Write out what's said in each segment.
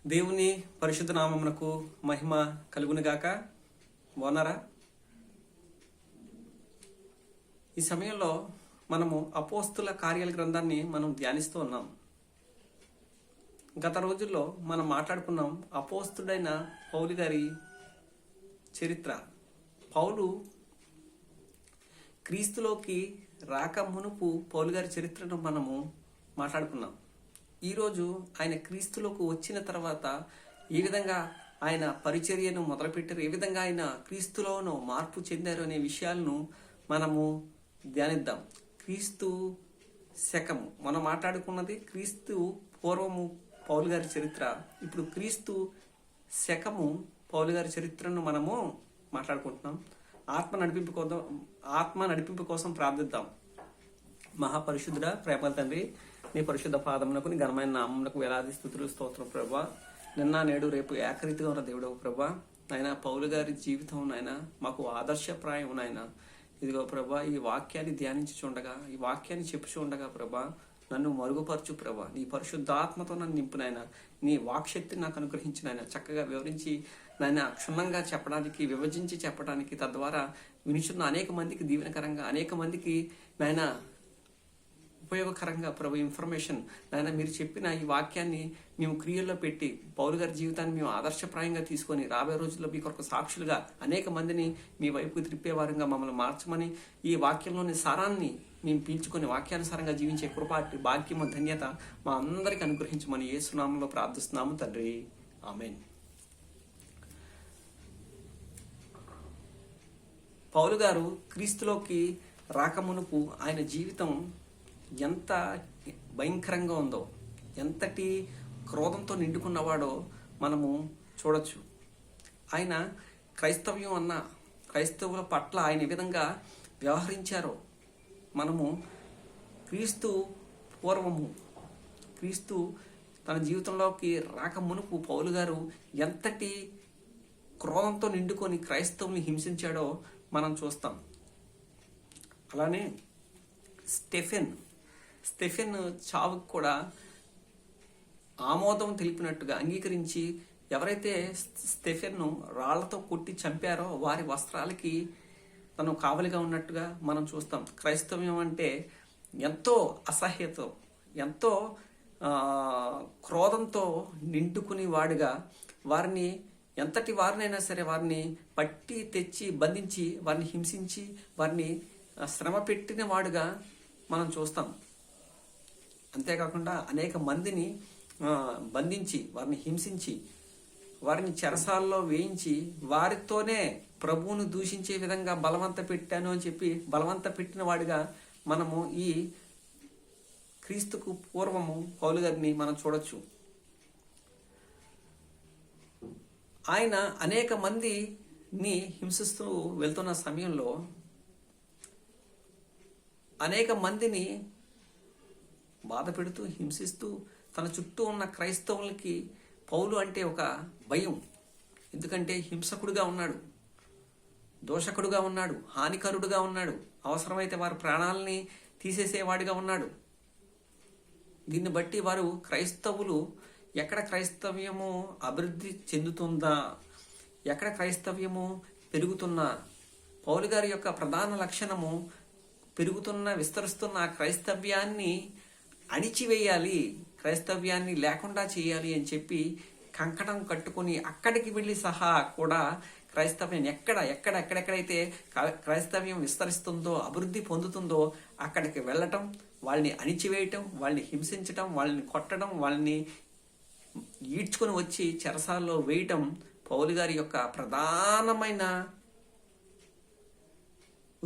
దేవుని పరిశుద్ధ నామమునకు మహిమ కలుగునుగాక. బాగున్నారా? ఈ సమయంలో మనము అపోస్తుల కార్యాల గ్రంథాన్ని మనం ధ్యానిస్తూ ఉన్నాం. గత రోజుల్లో మనం మాట్లాడుకున్నాం అపోస్తుడైన పౌలు గారి చరిత్ర. పౌలు క్రీస్తులోకి రాక మునుపు పౌలు గారి చరిత్రను మనము మాట్లాడుకున్నాం. ఈరోజు ఆయన క్రీస్తులోకి వచ్చిన తర్వాత ఏ విధంగా ఆయన పరిచర్యను మొదలుపెట్టారు, ఏ విధంగా ఆయన క్రీస్తులోనూ మార్పు చెందారు అనే విషయాలను మనము ధ్యానిద్దాం. క్రీస్తు శకము మనం మాట్లాడుకున్నది క్రీస్తు పూర్వము పౌలు గారి చరిత్ర. ఇప్పుడు క్రీస్తు శకము పౌలు గారి చరిత్రను మనము మాట్లాడుకుంటున్నాం. ఆత్మ నడిపింపు కోసం ప్రార్థిద్దాం. మహాపరిశుద్ధుడ ప్రేమల తండ్రి, నీ పరిశుద్ధ పాదమునకు నీ ఘనమైన నామమునకు వేలాది స్తుతులు స్తోత్రం ప్రభా. నిన్న నేడు రేపు ఏకరీతిగా ఉన్న దేవుడవు ప్రభా. నాయన పౌలు గారి జీవితం నాయన మాకు ఆదర్శప్రాయం నాయన. ఇదిగో ప్రభా, ఈ వాక్యాన్ని ధ్యానించుచుండగా, ఈ వాక్యాన్ని చెప్పుచుండగా ప్రభా నన్ను మరుగుపరచు ప్రభా. నీ పరిశుద్ధాత్మతో నన్ను నింపు నాయన. నీ వాక్శక్తిని నాకు అనుగ్రహించిన ఆయన చక్కగా వివరించి నాయన క్షుణ్ణంగా చెప్పడానికి, విభజించి చెప్పడానికి, తద్వారా వినిచున్న అనేక మందికి దీవెనకరంగా, అనేక మందికి నాయన ఉపయోగకరంగా ప్రభు ఇన్ఫర్మేషన్ నాయన మీరు చెప్పిన ఈ వాక్యాన్ని మేము క్రియల్లో పెట్టి పౌలు గారి జీవితాన్ని మేము ఆదర్శప్రాయంగా తీసుకొని రాబోయే రోజుల్లో మీ కొరకు సాక్షులుగా అనేక మందిని మీ వైపుకు త్రిప్పేవారంగా మమ్మల్ని మార్చమని, ఈ వాక్యంలోని సారాన్ని మేము పీల్చుకొని వాక్యానుసారంగా జీవించే కృపాటి భాగ్యము ధన్యత మా అందరికి అనుగ్రహించమని యేసునామంలో ప్రార్థిస్తున్నాము తండ్రి, ఆమేన్. పౌలు గారు క్రీస్తులోకి రాకమునుపు ఆయన జీవితం ఎంత భయంకరంగా ఉందో, ఎంతటి క్రోధంతో నిండుకున్నవాడో మనము చూడొచ్చు. ఆయన క్రైస్తవ్యం అన్న క్రైస్తవుల పట్ల ఆయన ఏ విధంగా వ్యవహరించారో మనము క్రీస్తు పూర్వము, క్రీస్తు తన జీవితంలోకి రాక మునుపు పౌలు గారు ఎంతటి క్రోధంతో నిండుకొని క్రైస్తవుల్ని హింసించాడో మనం చూస్తాం. అలానే స్టెఫెన్ చావుకు కూడా ఆమోదం తెలిపినట్టుగా అంగీకరించి ఎవరైతే స్టెఫెన్ను రాళ్లతో కొట్టి చంపారో వారి వస్త్రాలకి తను కావలిగా ఉన్నట్టుగా మనం చూస్తాం. క్రైస్తవ్యం అంటే ఎంతో అసహ్యతో, ఎంతో క్రోధంతో నిండుకుని వాడిగా వారిని ఎంతటి వారినైనా సరే వారిని పట్టి తెచ్చి బంధించి వారిని హింసించి వారిని శ్రమ పెట్టిన వాడుగా మనం చూస్తాం. అంతేకాకుండా అనేక మందిని బంధించి వారిని హింసించి వారిని చెరసాల్లో వేయించి వారితోనే ప్రభువును దూషించే విధంగా బలవంత పెట్టాను అని చెప్పి బలవంత పెట్టిన వాడిగా మనము ఈ క్రీస్తుకు పూర్వము పౌలు గారిని మనం చూడొచ్చు. ఆయన అనేక మందిని హింసిస్తూ వెళ్తున్న సమయంలో అనేక మందిని బాధ పెడుతూ హింసిస్తూ తన చుట్టూ ఉన్న క్రైస్తవులకి పౌలు అంటే ఒక భయం. ఎందుకంటే హింసకుడుగా ఉన్నాడు, దోషకుడుగా ఉన్నాడు, హానికరుడుగా ఉన్నాడు, అవసరమైతే వారి ప్రాణాలని తీసేసేవాడిగా ఉన్నాడు. దీన్ని బట్టి వారు క్రైస్తవులు ఎక్కడ క్రైస్తవ్యము అభివృద్ధి చెందుతుందా, ఎక్కడ క్రైస్తవ్యము పెరుగుతున్నా, పౌలు గారి యొక్క ప్రధాన లక్షణము పెరుగుతున్న విస్తరిస్తున్న క్రైస్తవ్యాన్ని అణిచివేయాలి, క్రైస్తవ్యాన్ని లేకుండా చేయాలి అని చెప్పి కంకణం కట్టుకుని అక్కడికి వెళ్ళి సహా కూడా క్రైస్తవ్యం ఎక్కడెక్కడైతే క్రైస్తవ్యం విస్తరిస్తుందో, అభివృద్ధి పొందుతుందో అక్కడికి వెళ్ళటం, వాళ్ళని అణిచివేయటం, వాళ్ళని హింసించటం, వాళ్ళని కొట్టడం, వాళ్ళని ఈడ్చుకొని వచ్చి చెరసాల్లో వేయటం పౌలు గారి యొక్క ప్రధానమైన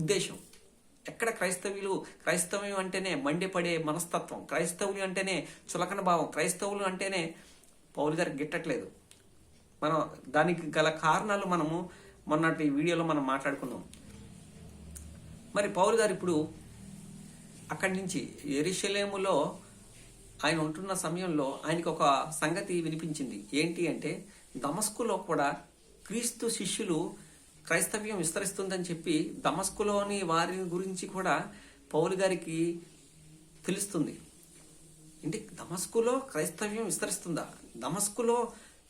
ఉద్దేశం. ఎక్కడ క్రైస్తవ్యం అంటేనే మండిపడే మనస్తత్వం, క్రైస్తవులు అంటేనే చులకన భావం, క్రైస్తవులు అంటేనే పౌలు గారికి గిట్టట్లేదు. మనం దానికి గల కారణాలు మనము మొన్నటి వీడియోలో మనం మాట్లాడుకున్నాం. మరి పౌలు గారు ఇప్పుడు అక్కడి నుంచి యెరూషలేములో ఆయన ఉంటున్న సమయంలో ఆయనకు ఒక సంగతి వినిపించింది. ఏంటి అంటే దమస్కులో కూడా క్రీస్తు శిష్యులు క్రైస్తవ్యం విస్తరిస్తుందని చెప్పి దమస్కులోని వారి గురించి కూడా పౌలు గారికి తెలుస్తుంది. ఏంటి, దమస్కులో క్రైస్తవ్యం విస్తరిస్తుందా, దమస్కులో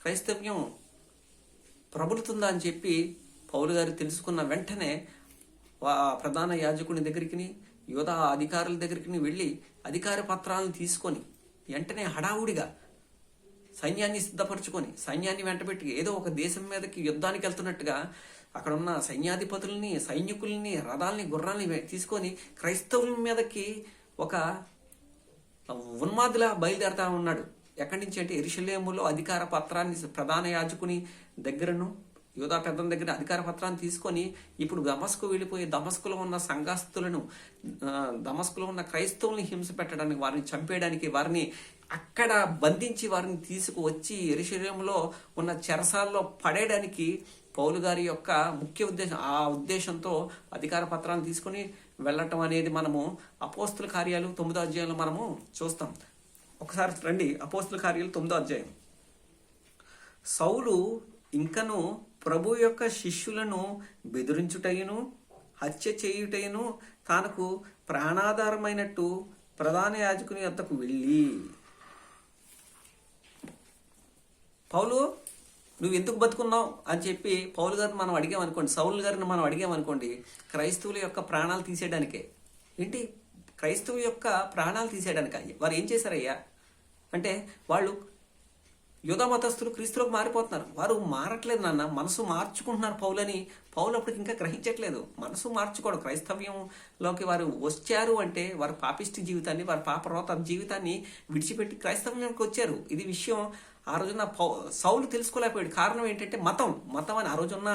క్రైస్తవ్యం ప్రబలుతుందా అని చెప్పి పౌలు గారు తెలుసుకున్న వెంటనే ప్రధాన యాజకుని దగ్గరికి, యోధా అధికారుల దగ్గరికి వెళ్ళి అధికార పత్రాలను తీసుకొని వెంటనే హడావుడిగా సైన్యాన్ని సిద్ధపరచుకొని సైన్యాన్ని వెంటబెట్టి ఏదో ఒక దేశం మీదకి యుద్ధానికి వెళ్తున్నట్టుగా అక్కడ ఉన్న సైన్యాధిపతుల్ని, సైనికుల్ని, రథాలని, గుర్రాలని తీసుకొని క్రైస్తవుల మీదకి ఒక ఉన్మాదిలా బయలుదేరుతా ఉన్నాడు. ఎక్కడి నుంచి అంటే యెరూషలేములో అధికార పత్రాన్ని ప్రధాన యాజకుని దగ్గరను, యోధా పెద్దల దగ్గర అధికార పత్రాన్ని తీసుకొని ఇప్పుడు దమస్కు వెళ్ళిపోయి దమస్కులో ఉన్న సంఘస్థులను, దమస్కులో ఉన్న క్రైస్తవుల్ని హింస పెట్టడానికి, వారిని చంపేయడానికి, వారిని అక్కడ బంధించి వారిని తీసుకువచ్చి యెరూషలేములో ఉన్న చెరసాల్లో పడేయడానికి పౌలు గారి యొక్క ముఖ్య ఉద్దేశం. ఆ ఉద్దేశంతో అధికార పత్రాన్ని తీసుకుని వెళ్ళటం అనేది మనము అపోస్తుల కార్యాలు 9వ అధ్యాయంలో మనము చూస్తాం. ఒకసారి రండి, అపోస్తుల కార్యాలు 9వ అధ్యాయం. సౌలు ఇంకను ప్రభు యొక్క శిష్యులను బెదిరించుటయును హత్య చేయుటయును తనకు ప్రాణాధారమైనట్టు ప్రధాన యాజకుని వద్దకు వెళ్ళి, పౌలు నువ్వు ఎందుకు బతుకున్నావు అని చెప్పి పౌలు గారిని మనం అడిగామనుకోండి, సౌలు గారిని మనం అడిగామనుకోండి, క్రైస్తవుల యొక్క ప్రాణాలు తీసేయడానికే. ఏంటి, క్రైస్తవు యొక్క ప్రాణాలు తీసేయడానిక? వారు ఏం చేశారయ్యా అంటే, వాళ్ళు యూదా మతస్థులు క్రీస్తులోకి మారిపోతున్నారు. వారు మారట్లేదు నాన్న, మనసు మార్చుకుంటున్నారు పౌలని. పౌలు అప్పటికి ఇంకా గ్రహించట్లేదు. మనసు మార్చుకోవడం, క్రైస్తవ్యంలోకి వారు వచ్చారు అంటే వారి పాపిష్టి జీవితాన్ని, వారి పాపరోత జీవితాన్ని విడిచిపెట్టి క్రైస్తవ్యంలోకి వచ్చారు. ఇది విషయం ఆ రోజున సౌలు తెలుసుకోలేకపోయాడు. కారణం ఏంటంటే మతం అని ఆ రోజున్న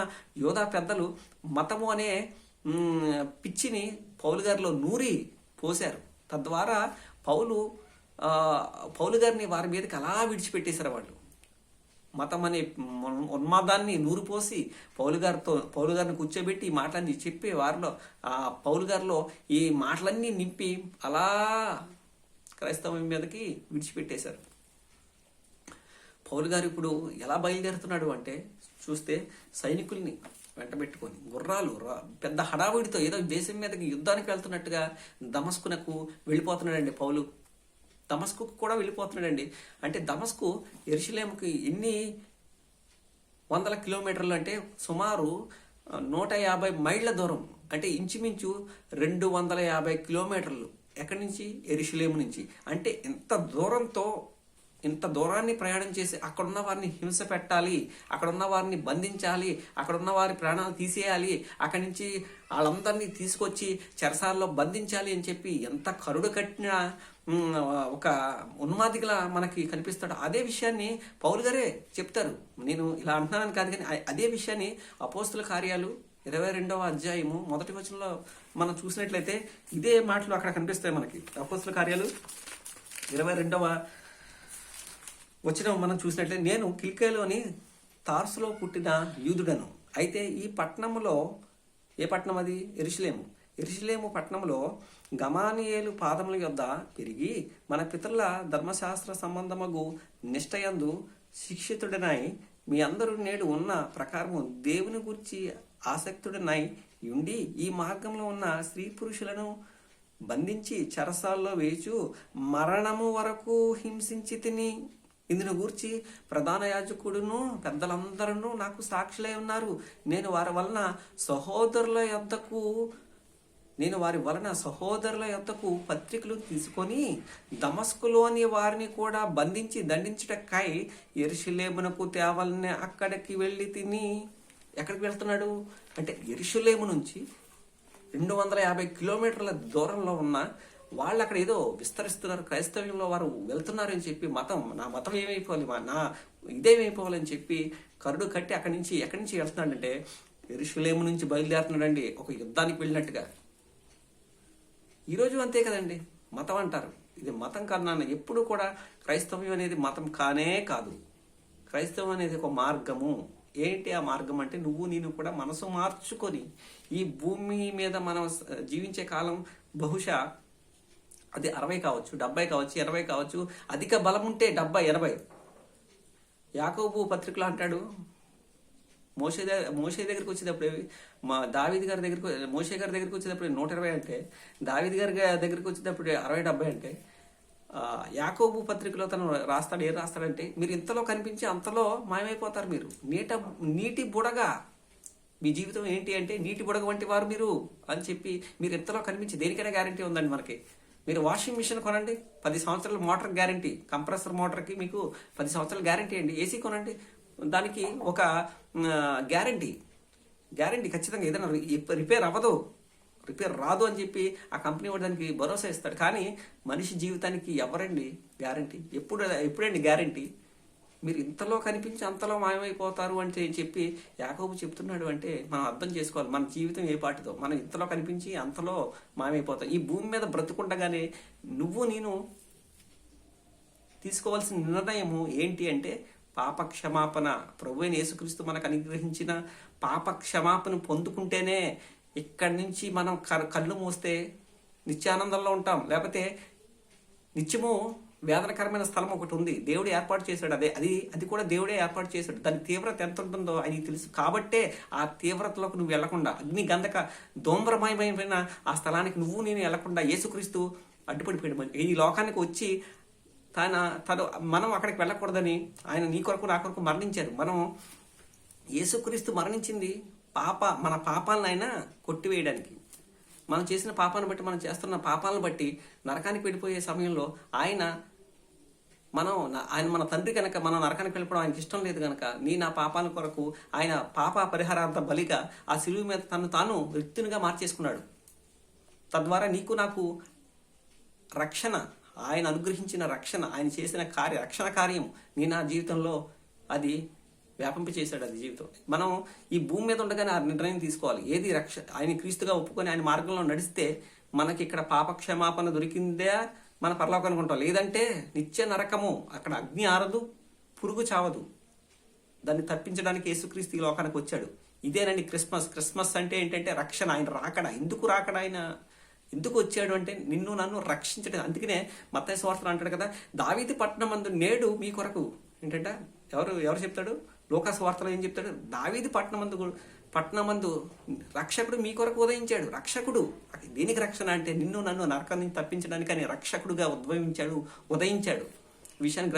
యోధా పెద్దలు మతము అనే పిచ్చిని పౌలు గారిలో నూరి పోశారు. తద్వారా పౌలు గారిని వారి మీదకి అలా విడిచిపెట్టేశారు. వాళ్ళు మతం అనే ఉన్మాదాన్ని నూరిపోసి పౌలు గారిని కూర్చోబెట్టి ఈ మాటలన్నీ చెప్పి వారిలో పౌలు గారిలో ఈ మాటలన్నీ నింపి అలా క్రైస్తవం మీదకి విడిచిపెట్టేశారు. పౌలు గారు ఇప్పుడు ఎలా బయలుదేరుతున్నాడు అంటే, చూస్తే సైనికుల్ని వెంటబెట్టుకొని గుర్రాలు, పెద్ద హడావుడితో ఏదో దేశం మీదకి యుద్ధానికి వెళ్తున్నట్టుగా దమస్కునకు వెళ్ళిపోతున్నాడండి పౌలు. దమస్కు కూడా వెళ్ళిపోతున్నాడండి. అంటే దమస్కు యెరూషలేముకి ఎన్ని వందల కిలోమీటర్లు అంటే సుమారు 150 మైళ్ళ దూరం, అంటే ఇంచుమించు 250 కిలోమీటర్లు. ఎక్కడి నుంచి? యెరూషలేము నుంచి. అంటే ఇంత దూరాన్ని ప్రయాణం చేసి అక్కడున్న వారిని హింస పెట్టాలి, అక్కడున్న వారిని బంధించాలి, అక్కడున్న వారి ప్రాణాలు తీసేయాలి, అక్కడి నుంచి వాళ్ళందరినీ తీసుకొచ్చి చెరసాల్లో బంధించాలి అని చెప్పి ఎంత కరుడు కట్టిన ఒక ఉన్మాదిగా మనకి కనిపిస్తాడు. అదే విషయాన్ని పౌలు గారే చెప్తారు. నేను ఇలా అంటున్నానని కాదు, కానీ అదే విషయాన్ని అపోస్తుల కార్యాలు 22వ అధ్యాయము 1వ వచనంలో మనం చూసినట్లయితే ఇదే మాటలు అక్కడ కనిపిస్తాయి మనకి. అపోస్తుల కార్యాలు 22వ వచనం మనం చూసినట్లయితే, నేను కిల్కియాలోని తార్సులో పుట్టిన యూదుడను. అయితే ఈ పట్టణంలో, ఏ పట్టణం అది? యెరూషలేము పట్టణంలో గమానియేలు పాదముల యొద్ద పెరిగి మన పితరుల ధర్మశాస్త్ర సంబంధమగు నిష్టయందు శిక్షితుడనై మీ అందరూ నేడు ఉన్న ప్రకారము దేవుని గురించి ఆసక్తుడనై ఉండి ఈ మార్గంలో ఉన్న స్త్రీ పురుషులను బంధించి చెరసాల్లో వేచు మరణము వరకు హింసించి తిని. ఇందును గూర్చి ప్రధాన యాజకుడును పెద్దలందరూ నాకు సాక్షులై ఉన్నారు. నేను వారి వలన సహోదరుల యొద్దకు పత్రికలు తీసుకొని దమస్కులోని వారిని కూడా బంధించి దండించుటకై యెరూషలేమునకు తేవాలని అక్కడికి వెళ్ళి తిని. ఎక్కడికి వెళ్తున్నాడు అంటే, యెరూషలేము నుంచి 250 కిలోమీటర్ల దూరంలో ఉన్న వాళ్ళు అక్కడ ఏదో విస్తరిస్తున్నారు, క్రైస్తవ్యంలో వారు వెళ్తున్నారు అని చెప్పి నా మతం ఏమైపోవాలి, నా ఇదేమైపోవాలని చెప్పి కరుడు కట్టి ఎక్కడి నుంచి వెళ్తున్నాడంటే యెరూషలేము నుంచి బయలుదేరుతున్నాడండి, ఒక యుద్ధానికి వెళ్ళినట్టుగా. ఈరోజు అంతే కదండి, మతం అంటారు. ఇది మతం కాదు నాన్న. ఎప్పుడు కూడా క్రైస్తవ్యం అనేది మతం కానే కాదు. క్రైస్తవం అనేది ఒక మార్గము. ఏంటి ఆ మార్గం అంటే, నేను కూడా మనసు మార్చుకొని ఈ భూమి మీద మనం జీవించే కాలం బహుశా అది 60 కావచ్చు, 70 కావచ్చు, 80 కావచ్చు, అధిక బలం ఉంటే 70, 80. యాకోబు పత్రికలో అంటాడు, మోషే దగ్గరికి వచ్చేటప్పుడు దావీదు గారి దగ్గరికి, మోషే గారి దగ్గరికి వచ్చేటప్పుడు 120 అంటే, దావీదు గారి దగ్గరికి వచ్చేటప్పుడు 60, 70 అంటే యాకోబు పత్రికలో తను రాస్తాడు, ఏం రాస్తాడంటే, మీరు ఇంతలో కనిపించి అంతలో మాయమైపోతారు. మీరు నీటి బుడగ, మీ జీవితం ఏంటి అంటే నీటి బుడగ వంటి వారు మీరు అని చెప్పి, మీరు ఇంతలో కనిపించి, దేనికైనా గ్యారంటీ ఉందండి మనకి. మీరు వాషింగ్ మిషన్ కొనండి, 10 సంవత్సరాల మోటార్ గ్యారంటీ, కంప్రెసర్ మోటార్కి మీకు 10 సంవత్సరాల గ్యారంటీ అండి. ఏసీ కొనండి, దానికి ఒక గ్యారంటీ ఖచ్చితంగా. ఏదైనా రిపేర్ అవ్వదు, రిపేర్ రాదు అని చెప్పి ఆ కంపెనీ వాడు దానికి భరోసా ఇస్తాడు. కానీ మనిషి జీవితానికి ఎవరండి గ్యారంటీ? ఎప్పుడండి గ్యారంటీ? మీరు ఇంతలో కనిపించి అంతలో మాయమైపోతారు అంటే చెప్పి యాకోబు చెప్తున్నాడు అంటే మనం అర్థం చేసుకోవాలి మన జీవితం ఏ పాటిదో. మనం ఇంతలో కనిపించి అంతలో మాయమైపోతాం. ఈ భూమి మీద బ్రతుకుండగానే నేను తీసుకోవాల్సిన నిర్ణయము ఏంటి అంటే పాప క్షమాపణ. ప్రభువైన యేసుక్రీస్తు మనకు అనుగ్రహించిన పాప క్షమాపణ పొందుకుంటేనే ఇక్కడి నుంచి మనం కళ్ళు మూస్తే నిత్యానందంలో ఉంటాం. లేకపోతే నిత్యము వేదనకరమైన స్థలం ఒకటి ఉంది, దేవుడు ఏర్పాటు చేశాడు. అది కూడా దేవుడే ఏర్పాటు చేశాడు. దాని తీవ్రత ఎంత ఉంటుందో ఆయనకి తెలుసు. కాబట్టే ఆ తీవ్రతలోకి నువ్వు వెళ్లకుండా, అగ్ని గంధక దోమ్రమయమైన ఆ స్థలానికి నేను వెళ్లకుండా యేసుక్రీస్తు అడ్డుపడిపోయాడు. ఈ లోకానికి వచ్చి మనం అక్కడికి వెళ్ళకూడదని ఆయన నీ కొరకు నా కొరకు మరణించారు. యేసుక్రీస్తు మరణించింది మన పాపాలను ఆయన కొట్టివేయడానికి. మనం చేసిన పాపాన్ని బట్టి, మనం చేస్తున్న పాపాలను బట్టి నరకానికి వెళ్ళిపోయే సమయంలో ఆయన మన తండ్రి కనుక మనం నరకానికి వెళ్ళిపోవడం ఆయనకి ఇష్టం లేదు కనుక నా పాపాల కొరకు ఆయన పాప పరిహారార్థ బలిగా ఆ శిలువ మీద తాను రిక్తునిగా మార్చేసుకున్నాడు. తద్వారా నీకు నాకు రక్షణ, ఆయన అనుగ్రహించిన రక్షణ, ఆయన చేసిన రక్షణ కార్యం నా జీవితంలో అది వ్యాపింప చేశాడు. అది జీవితం. మనం ఈ భూమి మీద ఉండగానే ఆ నిర్ణయం తీసుకోవాలి. ఏది ఆయన క్రీస్తుగా ఒప్పుకొని ఆయన మార్గంలో నడిస్తే మనకి ఇక్కడ పాప క్షమాపణ దొరికిందే మన పరలోకానికి ఉంటాం. లేదంటే నిత్య నరకము, అక్కడ అగ్ని ఆరదు, పురుగు చావదు. దాన్ని తప్పించడానికి యేసుక్రీస్తు ఈ లోకానికి వచ్చాడు. ఇదేనండి క్రిస్మస్ అంటే ఏంటంటే రక్షణ, ఆయన రాకడ. ఆయన ఎందుకు వచ్చాడు అంటే నన్ను రక్షించడం. అందుకనే మత్తయి సువార్తలో అంటాడు కదా, దావీదు పట్టణమందు నేడు మీ కొరకు ఏంటంటే ఎవరు చెప్తాడు? లోకా సువార్తలో ఏం చెప్తాడు? దావీదు పట్టణమందు రక్షకుడు మీ కొరకు ఉదయించాడు. రక్షకుడు దేనికి రక్షణ అంటే నన్ను నరకం నుంచి తప్పించడానికి ఆయన రక్షకుడుగా ఉదయించాడు. ఈ విషయాన్ని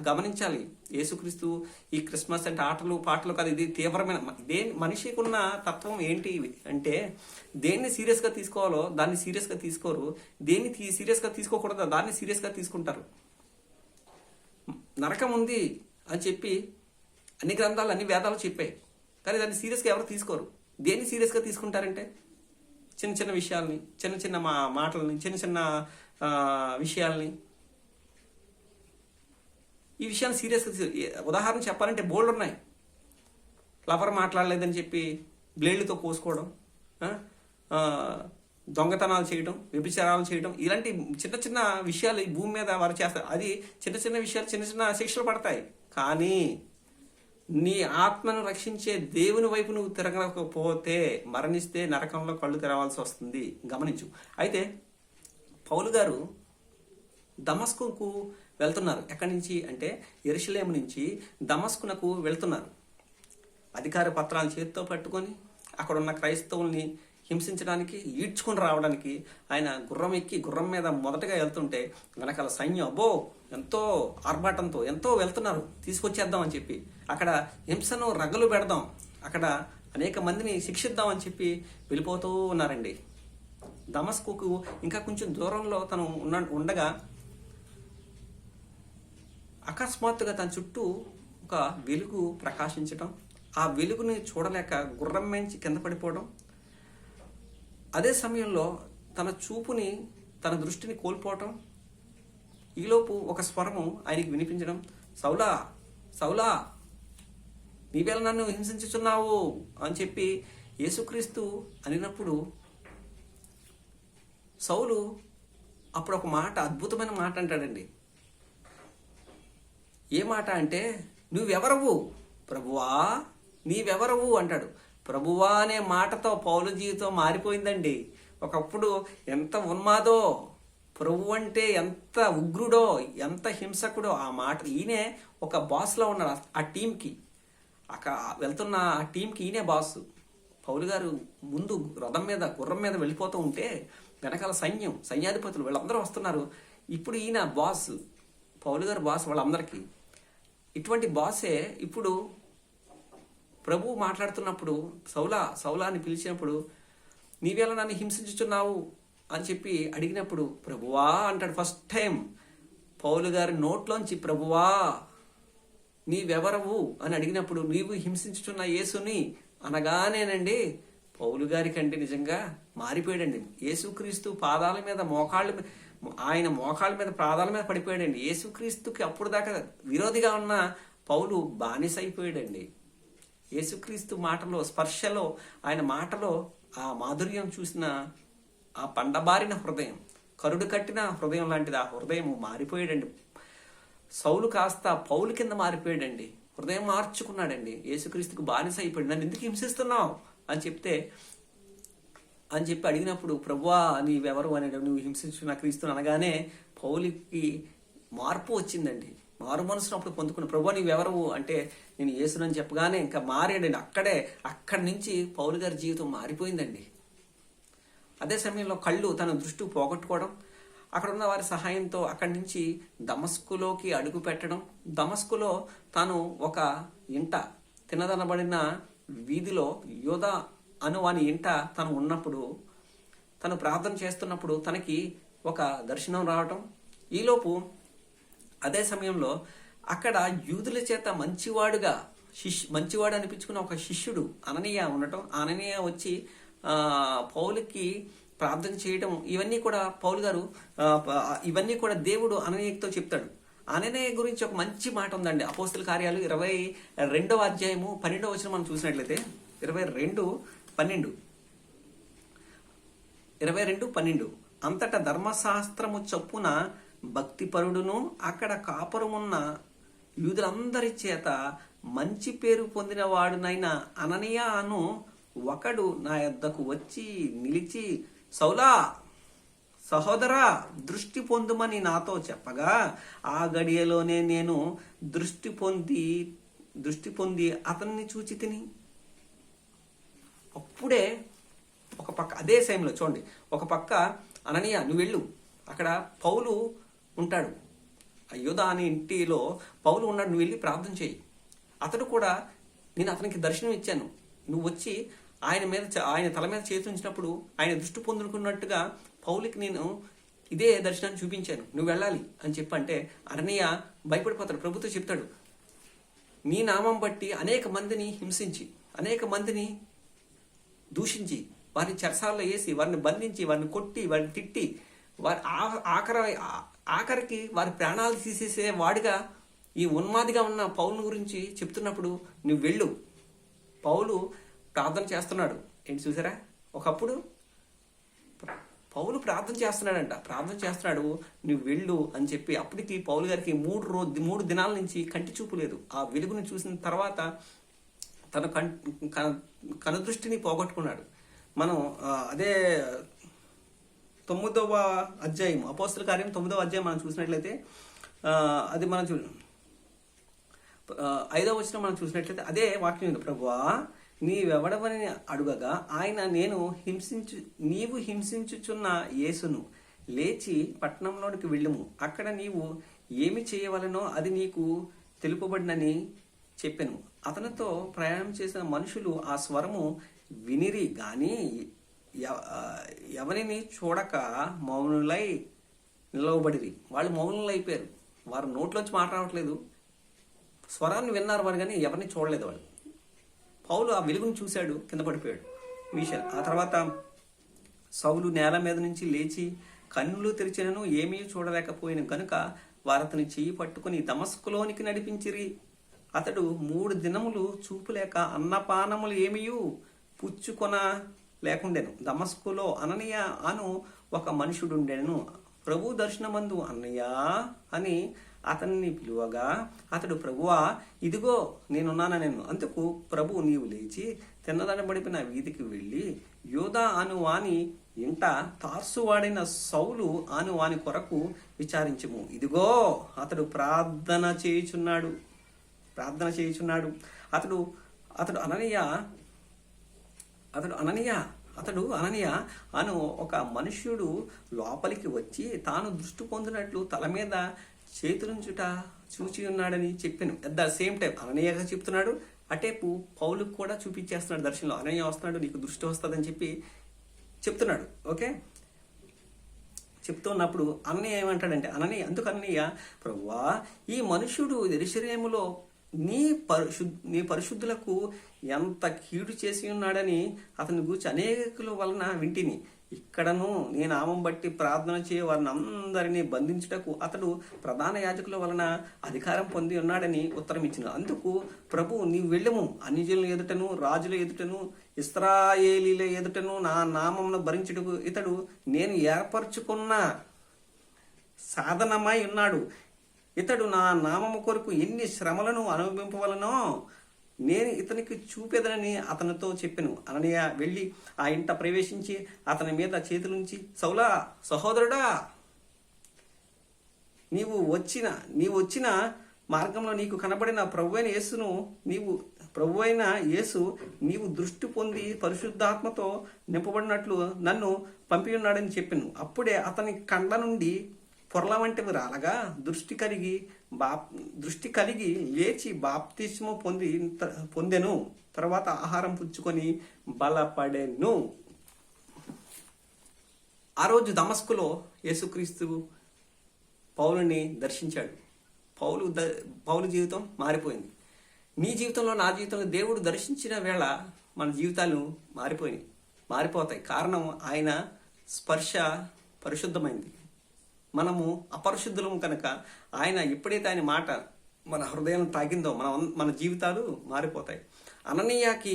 గమనించాలి. యేసుక్రీస్తు ఈ క్రిస్మస్ అంటే ఆటలు పాటలు కాదు, ఇది తీవ్రమైన మనిషికి ఉన్న తత్వం ఏంటి అంటే దేన్ని సీరియస్గా తీసుకోవాలో దాన్ని సీరియస్గా తీసుకోరు, దేన్ని సీరియస్గా తీసుకోకూడదో దాన్ని సీరియస్గా తీసుకుంటారు. నరకం ఉంది అని చెప్పి అన్ని గ్రంథాలు, అన్ని వేదాలు చెప్పాయి, కానీ దాన్ని సీరియస్గా ఎవరు తీసుకోరు. దేన్ని సీరియస్గా తీసుకుంటారంటే చిన్న చిన్న విషయాల్ని, చిన్న మాటలని, చిన్న విషయాల్ని, ఈ విషయాన్ని సీరియస్గా ఉదాహరణ చెప్పాలంటే బోల్డ్ ఉన్నాయి. లవర్ మాట్లాడలేదని చెప్పి బ్లేడ్లతో కోసుకోవడం, దొంగతనాలు చేయడం, వ్యభిచారాలు చేయడం, ఇలాంటి చిన్న విషయాలు ఈ భూమి మీద వారు చేస్తారు. అది చిన్న విషయాలు, చిన్న శిక్షలు పడతాయి. కానీ నీ ఆత్మను రక్షించే దేవుని వైపు నువ్వు తిరగకపోతే మరణిస్తే నరకంలో కళ్ళు తెరవాల్సి వస్తుంది. గమనించు. అయితే పౌలు గారు దమస్కుకు వెళ్తున్నారు. ఎక్కడి నుంచి అంటే యెరూషలేము నుంచి దమస్కునకు వెళ్తున్నారు. అధికార పత్రాలు చేతితో పట్టుకొని అక్కడ ఉన్న క్రైస్తవుల్ని హింసించడానికి, ఈడ్చుకుని రావడానికి ఆయన గుర్రం మీద మొదటగా వెళ్తుంటే వెనకాల సైన్యం ఎంతో ఆర్భాటంతో ఎంతో వెళ్తున్నారు, తీసుకొచ్చేద్దామని చెప్పి. అక్కడ హింసను రగలు పెడదాం, అక్కడ అనేక మందిని శిక్షిద్దామని చెప్పి వెళ్ళిపోతూ ఉన్నారండి. దమస్కుకు ఇంకా కొంచెం దూరంలో తను ఉండగా అకస్మాత్తుగా తన చుట్టూ ఒక వెలుగు ప్రకాశించడం, ఆ వెలుగుని చూడలేక గుర్రం నుంచి కింద పడిపోవడం. అదే సమయంలో తన చూపుని, తన దృష్టిని కోల్పోవటం. ఈలోపు ఒక స్వరము ఆయనకి వినిపించడం, సౌలా సౌలా నీవేళ నన్ను హింసించుచున్నావు అని చెప్పి యేసుక్రీస్తు అనినప్పుడు సౌలు అప్పుడు ఒక మాట, అద్భుతమైన మాట అంటాడండి. ఏ మాట అంటే, నువ్వెవరవు ప్రభువా, నీవెవరవు అంటాడు. ప్రభువా అనే మాటతో పౌలు జీవితం మారిపోయిందండి. ఒకప్పుడు ఎంత ఉన్మాదో, ప్రభు అంటే ఎంత ఉగ్రుడో, ఎంత హింసకుడో. ఆ మాట ఈయనే ఒక బాస్లో ఉన్నాడు ఆ టీంకి. వెళ్తున్న ఆ టీంకి ఈయనే బాస్. పౌలు గారు ముందు గుర్రం మీద వెళ్ళిపోతూ ఉంటే వెనకాల సైన్యాధిపతులు వీళ్ళందరూ వస్తున్నారు. ఇప్పుడు ఈయన బాస్, పౌలు గారు బాస్ వాళ్ళందరికీ. ఇటువంటి బాసే ఇప్పుడు ప్రభువు మాట్లాడుతున్నప్పుడు సౌలా సౌలా అని పిలిచినప్పుడు నీవేళ నన్ను హింసించుచున్నావు అని చెప్పి అడిగినప్పుడు ప్రభువా అంటాడు. ఫస్ట్ టైం పౌలు గారి నోట్లోంచి ప్రభువా నీవెవరవు అని అడిగినప్పుడు నీవు హింసించుచున్న యేసుని అనగానేనండి పౌలు గారికి అంటే నిజంగా మారిపోయాడండి. యేసుక్రీస్తు పాదాల మీద ఆయన మోకాళ్ళ మీద పాదాల మీద పడిపోయాడండి. యేసుక్రీస్తుకి అప్పుడు దాకా విరోధిగా ఉన్న పౌలు బానిస అయిపోయాడండి. యేసుక్రీస్తు మాటలో, స్పర్శలో, ఆయన మాటలో ఆ మాధుర్యం చూసిన ఆ పండబారిన హృదయం, కరుడు కట్టిన హృదయం లాంటిది ఆ హృదయం మారిపోయాడండి. సౌలు కాస్త పౌలు కింద మారిపోయాడండి. హృదయం మార్చుకున్నాడండి. యేసుక్రీస్తుకు బానిస అయిపోయాడు. నన్ను ఎందుకు హింసిస్తున్నావు అని చెప్పి అడిగినప్పుడు ప్రభువా నీవెవరు అని నువ్వు హింసించున్న క్రీస్తుని అనగానే పౌలుకి మార్పు వచ్చిందండి. మారు మనసును అప్పుడు పొందుకున్న ప్రభువా నీవెవరు అంటే నేను యేసునని చెప్పగానే ఇంకా మారాడండి. అక్కడి నుంచి పౌలు గారి జీవితం మారిపోయిందండి. అదే సమయంలో తన దృష్టి పోగొట్టుకోవడం, అక్కడ ఉన్న వారి సహాయంతో అక్కడి నుంచి దమస్కులోకి అడుగు పెట్టడం. దమస్కులో తాను ఒక ఇంట తినదనబడిన వీధిలో యోధా అను వాని ఇంట తను ఉన్నప్పుడు, తను ప్రార్థన చేస్తున్నప్పుడు తనకి ఒక దర్శనం రావటం. ఈలోపు అదే సమయంలో అక్కడ యూదుల చేత మంచివాడు అనిపించుకున్న ఒక శిష్యుడు అననీయ ఉండటం. అననీయ వచ్చి పౌలుకి ప్రార్థన చేయడం, ఇవన్నీ కూడా పౌలు గారు ఇవన్నీ కూడా దేవుడు అననీయతో చెప్తాడు. అననీయ గురించి ఒక మంచి మాట ఉందండి. అపోస్తుల కార్యాలు 22వ అధ్యాయము 12వ వచనం మనం చూసినట్లయితే 22:12 అంతటా ధర్మశాస్త్రము చొప్పున భక్తిపరుడును అక్కడ కాపురమున్న యూదులందరి చేత మంచి పేరు పొందిన వాడునైన అననీయ అను ఒకడు నా యొద్దకు వచ్చి నిలిచి సౌలా సహోదరా దృష్టి పొందుమని నాతో చెప్పగా ఆ గడియలోనే నేను దృష్టి పొంది అతన్ని చూచి తిని. అప్పుడే ఒక పక్క అదే సమయంలో చూడండి, ఒక పక్క అననీయ నువ్వు వెళ్ళు, అక్కడ పౌలు ఉంటాడు, యోధా అనే ఇంటిలో పౌలు ఉన్నాడు, నువ్వు వెళ్ళి ప్రార్థన చేయి. అతడు కూడా నేను అతనికి దర్శనం ఇచ్చాను, నువ్వు వచ్చి ఆయన తల మీద చేతి ఉంచినప్పుడు ఆయన దృష్టి పొందుకున్నట్టుగా పౌలికి నేను ఇదే దర్శనాన్ని చూపించాను, నువ్వు వెళ్ళాలి అని చెప్పంటే అననీయ భయపడిపోతాడు. ప్రభుతో చెప్తాడు, నీ నామం బట్టి అనేక మందిని హింసించి, అనేక మందిని దూషించి, వారిని చెరసాల్లో వేసి, వారిని బంధించి, వారిని కొట్టి, వారిని తిట్టి, వారి ఆఖరికి వారి ప్రాణాలు తీసేసే వాడిగా ఈ ఉన్మాదిగా ఉన్న పౌలు గురించి చెప్తున్నప్పుడు నువ్వు వెళ్ళు. పౌలు ప్రార్థన చేస్తున్నాడు. ఏంటి చూసారా, ఒకప్పుడు పౌలు ప్రార్థన చేస్తున్నాడు, నువ్వు వెళ్ళు అని చెప్పి. అప్పటికి పౌలు గారికి 3 దినాల నుంచి కంటి చూపు లేదు. ఆ వెలుగుని చూసిన తర్వాత తన కనుదృష్టిని పోగొట్టుకున్నాడు. మనం అదే 9వ అధ్యాయం, అపోస్తల కార్యం 9వ అధ్యాయం మనం చూసినట్లయితే అది మనం 5వ వచనం మనం చూసినట్లయితే అదే వాక్యం ఉంది. ప్రభువా నీవెవడవని అడుగగా ఆయన నీవు హింసించుచున్న యేసును లేచి పట్టణంలోనికి వెళ్ళుము, అక్కడ నీవు ఏమి చేయవలనో అది నీకు తెలుపబడినని చెప్పెను. అతనితో ప్రయాణం చేసిన మనుషులు ఆ స్వరము వినిరి గాని ఎవరిని చూడక మౌనులై నిలవబడిరి. వాళ్ళు మౌనులు అయిపోయారు. వారు నోట్లోంచి మాట రావట్లేదు, స్వరాన్ని విన్నారు వారు కానీ ఎవరిని చూడలేదు. వాళ్ళు పౌలు ఆ వెలుగును చూశాడు, కింద పడిపోయాడు. ఆ తర్వాత సౌలు నేల మీద నుంచి లేచి కన్నులు తెరిచినను ఏమీ చూడలేకపోయిన కనుక వారతని చెయ్యి పట్టుకుని దమస్కులోనికి నడిపించిరి. అతడు 3 దినములు చూపులేక అన్నపానములు ఏమీయూ పుచ్చుకొన లేకుండెను. దమస్కులో అననీయ అను ఒక మనుషుడుండెను. ప్రభు దర్శనమందు అన్నయ్య అని అతన్ని పిలువగా అతడు ప్రభువా ఇదిగో నేనున్నానెను. అందుకు ప్రభు నీవు లేచి తిన్నదనబడిన వీధికి వెళ్ళి యోధా అను వాని ఇంట తార్సువాడైన సౌలు అను వాని కొరకు విచారించుము. ఇదిగో అతడు ప్రార్థన చేయుచున్నాడు. అతడు అననీయ అతడు అననీయ అను ఒక మనుష్యుడు లోపలికి వచ్చి తాను దృష్టి పొందినట్లు తల మీద చేతులుంచుట చూచి ఉన్నాడని చెప్పాను. అట్ ద సేమ్ టైం అననీయగా చెప్తున్నాడు, అటేపు పౌలుకు కూడా చూపించేస్తున్నాడు దర్శనంలో. అననీయ వస్తున్నాడు, నీకు దృష్టి వస్తుందని చెప్పి చెప్తున్నాడు. ఓకే, చెప్తున్నప్పుడు అన్నయ్య ఏమంటాడంటే, అందుకు అన్నయ్య, ప్రభువా ఈ మనుష్యుడు యెరూషలేములో నీ పరిశుద్ధులకు ఎంత కీడు చేసి ఉన్నాడని అతని గురించి అనేకుల వలన వింటిని. ఇక్కడను నీ నామం బట్టి ప్రార్థన చేయ వారిని అందరినీ బంధించుటకు అతడు ప్రధాన యాజకుల వలన అధికారం పొంది ఉన్నాడని ఉత్తరం ఇచ్చిన. అందుకు ప్రభు, నీవు వెళ్ళము, అన్యజనుల ఎదుటను రాజుల ఎదుటను ఇశ్రాయేలీల ఎదుటను నా నామమును భరించుటకు ఇతడు నేను ఏర్పరచుకున్న సాధనమై ఉన్నాడు. ఇతడు నా నామము కొరకు ఎన్ని శ్రమలను అనుభవింపవలనో నేను ఇతనికి చూపేదనని అతనితో చెప్పెను. అననీయ వెళ్ళి ఆ ఇంట ప్రవేశించి అతని మీద చేతులుంచి, సౌలా సహోదరుడా, నీవు వచ్చిన మార్గంలో నీకు కనబడిన ప్రభువైన యేసు నీవు దృష్టి పొంది పరిశుద్ధాత్మతో నింపబడినట్లు నన్ను పంపి ఉన్నాడని చెప్పాను. అప్పుడే అతని కండ్ల నుండి పొరల వంటివి రాలగా దృష్టి కలిగి లేచి బాప్తిస్మము పొందెను. తర్వాత ఆహారం పుచ్చుకొని బలపడెను. ఆ రోజు దమస్కులో యేసుక్రీస్తు పౌలుని దర్శించాడు. పౌలు జీవితం మారిపోయింది. నీ జీవితంలో, నా జీవితంలో దేవుడు దర్శించిన వేళ మన జీవితాలు మారిపోతాయి. కారణం ఆయన స్పర్శ పరిశుద్ధమైంది. మనము అపరిశుద్ధులము కనుక ఆయన ఎప్పుడైతే ఆయన మాట మన హృదయం తాకిందో మన జీవితాలు మారిపోతాయి. అననీయాకి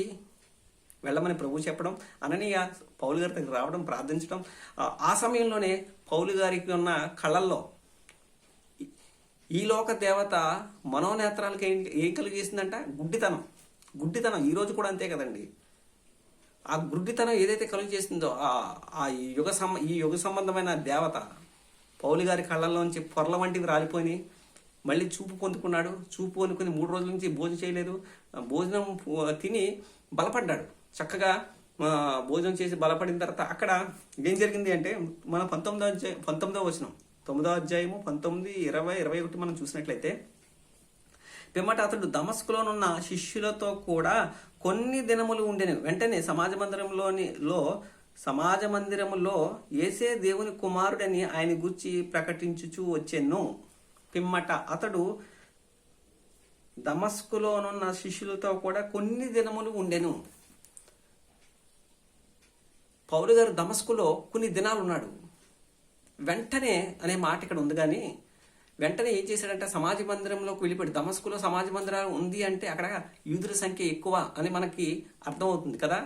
వెళ్ళమని ప్రభు చెప్పడం, అననీయ పౌలు గారి దగ్గర రావడం, ప్రార్థించడం. ఆ సమయంలోనే పౌలు గారికి ఉన్న కళ్ళల్లో ఈ లోక దేవత మనోనేత్రాలకి ఏం కలిగేసిందంట? గుడ్డితనం. ఈ రోజు కూడా అంతే కదండి. ఆ గుడ్డితనం ఏదైతే కలుగు చేసిందో ఈ యుగ సంబంధమైన దేవత పౌలు గారి కళ్ళల్లోంచి పొరల వంటివి రాలిపోయి మళ్ళీ చూపు పొందుకున్నాడు. చూపు పొందుకుని 3 రోజుల నుంచి భోజనం చేయలేదు. భోజనం తిని బలపడ్డాడు. చక్కగా భోజనం చేసి బలపడిన తర్వాత అక్కడ ఏం జరిగింది అంటే, మనం 19వ వచనం 9వ అధ్యాయము 19, 20, 21 మనం చూసినట్లయితే, పిమ్మట అతడు దమస్కులోనున్న శిష్యులతో కూడా కొన్ని దినములు ఉండెను. వెంటనే సమాజ మందిరములో యేసే దేవుని కుమారుడని ఆయన గూర్చి ప్రకటించుచూ వచ్చెను. పిమ్మట అతడు దమస్కులోనున్న శిష్యులతో కూడా కొన్ని దినములు ఉండెను. పౌలు గారు దమస్కులో కొన్ని దినాలు ఉన్నాడు. వెంటనే అనే మాట ఇక్కడ ఉంది, కానీ వెంటనే ఏం చేశాడంటే సమాజ మందిరంలోకి వెళ్ళిపోయాడు. దమస్కులో సమాజ మందిరం ఉంది అంటే అక్కడ యూదుల సంఖ్య ఎక్కువ అని మనకి అర్థమవుతుంది కదా.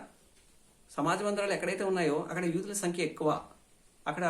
సమాజ మందిరాలు ఎక్కడైతే ఉన్నాయో అక్కడ యూదుల సంఖ్య ఎక్కువ.